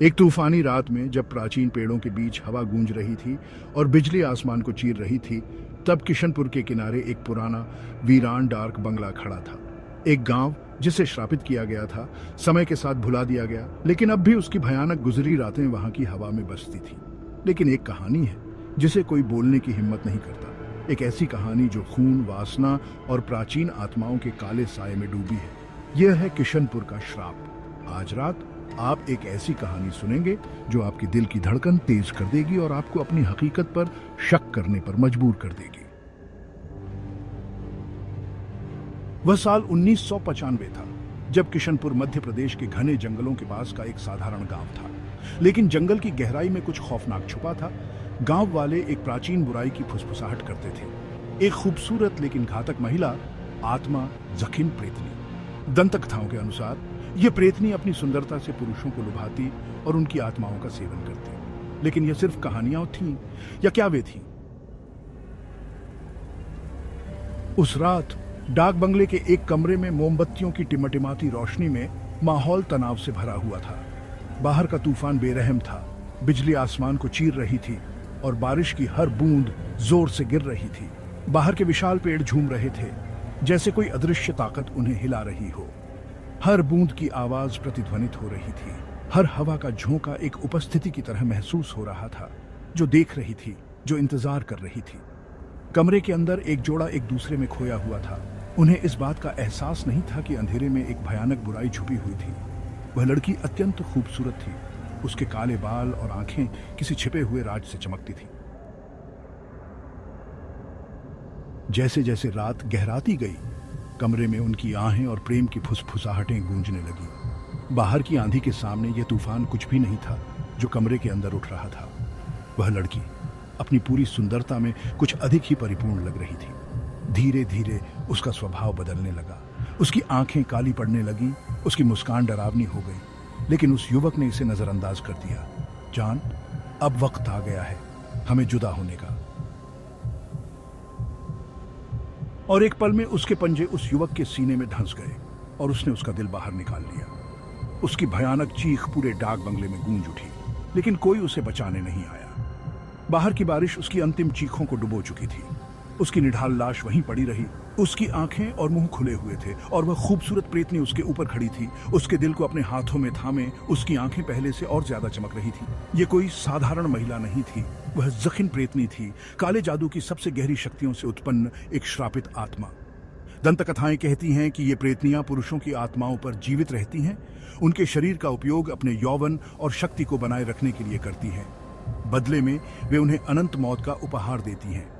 एक तूफानी रात में जब प्राचीन पेड़ों के बीच हवा गूंज रही थी और बिजली आसमान को चीर रही थी, तब किशनपुर के किनारे एक पुराना वीरान डार्क बंगला खड़ा था। एक गांव जिसे श्रापित किया गया था, समय के साथ भुला दिया गया, लेकिन अब भी उसकी भयानक गुजरी रातें वहां की हवा में बसती थी। लेकिन एक कहानी है जिसे कोई बोलने की हिम्मत नहीं करता। एक ऐसी कहानी जो खून, वासना और प्राचीन आत्माओं के काले साए में डूबी है। यह है किशनपुर का श्राप। आज रात आप एक ऐसी कहानी सुनेंगे जो आपके दिल की धड़कन तेज कर देगी और आपको अपनी हकीकत पर शक करने पर मजबूर कर देगी। वह साल 1995 था, जब किशनपुर मध्य प्रदेश के घने जंगलों के पास का एक साधारण गांव था। लेकिन जंगल की गहराई में कुछ खौफनाक छुपा था। गांव वाले एक प्राचीन बुराई की फुसफुसाहट करते थे। एक खूबसूरत लेकिन घातक महिला, आत्मा जखिन प्रेतनी। दंत कथाओं के अनुसार यह प्रेतनी अपनी सुंदरता से पुरुषों को लुभाती और उनकी आत्माओं का सेवन करती। लेकिन यह सिर्फ कहानियां थीं या क्या वे थीं? उस रात डाक बंगले के एक कमरे में मोमबत्तियों की टिमटिमाती रोशनी में माहौल तनाव से भरा हुआ था। बाहर का तूफान बेरहम था, बिजली आसमान को चीर रही थी और बारिश की हर बूंद जोर से गिर रही थी। बाहर के विशाल पेड़ झूम रहे थे, जैसे कोई अदृश्य ताकत उन्हें हिला रही हो। हर बूंद की आवाज प्रतिध्वनित हो रही थी। हर हवा का झोंका एक उपस्थिति की तरह महसूस हो रहा था, जो देख रही थी, जो इंतजार कर रही थी। कमरे के अंदर एक जोड़ा एक दूसरे में खोया हुआ था। उन्हें इस बात का एहसास नहीं था कि अंधेरे में एक भयानक बुराई छुपी हुई थी। वह लड़की अत्यंत खूबसूरत थी। उसके काले बाल और आंखें किसी छिपे हुए राज से चमकती थी। जैसे जैसे रात गहराती गई, कमरे में उनकी आहें और प्रेम की फुसफुसाहटें गूंजने लगी। बाहर की आंधी के सामने यह तूफान कुछ भी नहीं था जो कमरे के अंदर उठ रहा था। वह लड़की अपनी पूरी सुंदरता में कुछ अधिक ही परिपूर्ण लग रही थी। धीरे धीरे उसका स्वभाव बदलने लगा। उसकी आंखें काली पड़ने लगी, उसकी मुस्कान डरावनी हो गई। लेकिन उस युवक ने इसे नजरअंदाज कर दिया। जान, अब वक्त आ गया है हमें जुदा होने का। और एक पल में उसके पंजे उस युवक के सीने में धंस गए और उसने उसका दिल बाहर निकाल लिया। उसकी भयानक चीख पूरे डाक बंगले में गूंज उठी, लेकिन कोई उसे बचाने नहीं आया। बाहर की बारिश उसकी अंतिम चीखों को डुबो चुकी थी। उसकी निढाल लाश वहीं पड़ी रही। उसकी आंखें और मुंह खुले हुए थे और वह खूबसूरत प्रेतनी उसके ऊपर खड़ी थी, उसके दिल को अपने हाथों में थामे। उसकी आंखें पहले से और ज्यादा चमक रही थी। ये कोई साधारण महिला नहीं थी, वह जखिन प्रेतनी थी, काले जादू की सबसे गहरी शक्तियों से उत्पन्न एक श्रापित आत्मा। दंत कथाएं कहती हैं कि ये प्रेतनियां पुरुषों की आत्माओं पर जीवित रहती हैं। उनके शरीर का उपयोग अपने यौवन और शक्ति को बनाए रखने के लिए करती हैं। बदले में वे उन्हें अनंत मौत का उपहार देती हैं।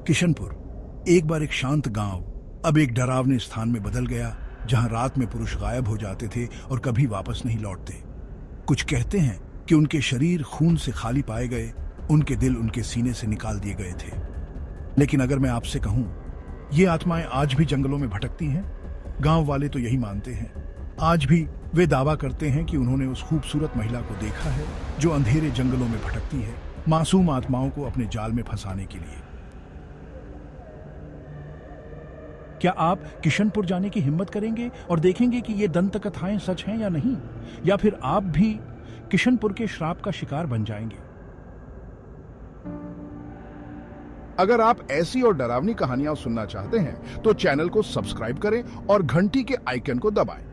किशनपुर, एक बार एक शांत गांव, अब एक डरावने स्थान में बदल गया, जहां रात में पुरुष गायब हो जाते थे और कभी वापस नहीं लौटते। कुछ कहते हैं कि उनके शरीर खून से खाली पाए गए, उनके दिल उनके सीने से निकाल दिए गए थे। लेकिन अगर मैं आपसे कहूं, ये आत्माएं आज भी जंगलों में भटकती हैं। गांव वाले तो यही मानते हैं। आज भी वे दावा करते हैं कि उन्होंने उस खूबसूरत महिला को देखा है जो अंधेरे जंगलों में भटकती है, मासूम आत्माओं को अपने जाल में फंसाने के लिए। क्या आप किशनपुर जाने की हिम्मत करेंगे और देखेंगे कि ये दंत कथाएं सच हैं या नहीं? या फिर आप भी किशनपुर के श्राप का शिकार बन जाएंगे? अगर आप ऐसी और डरावनी कहानियां सुनना चाहते हैं तो चैनल को सब्सक्राइब करें और घंटी के आइकन को दबाएं।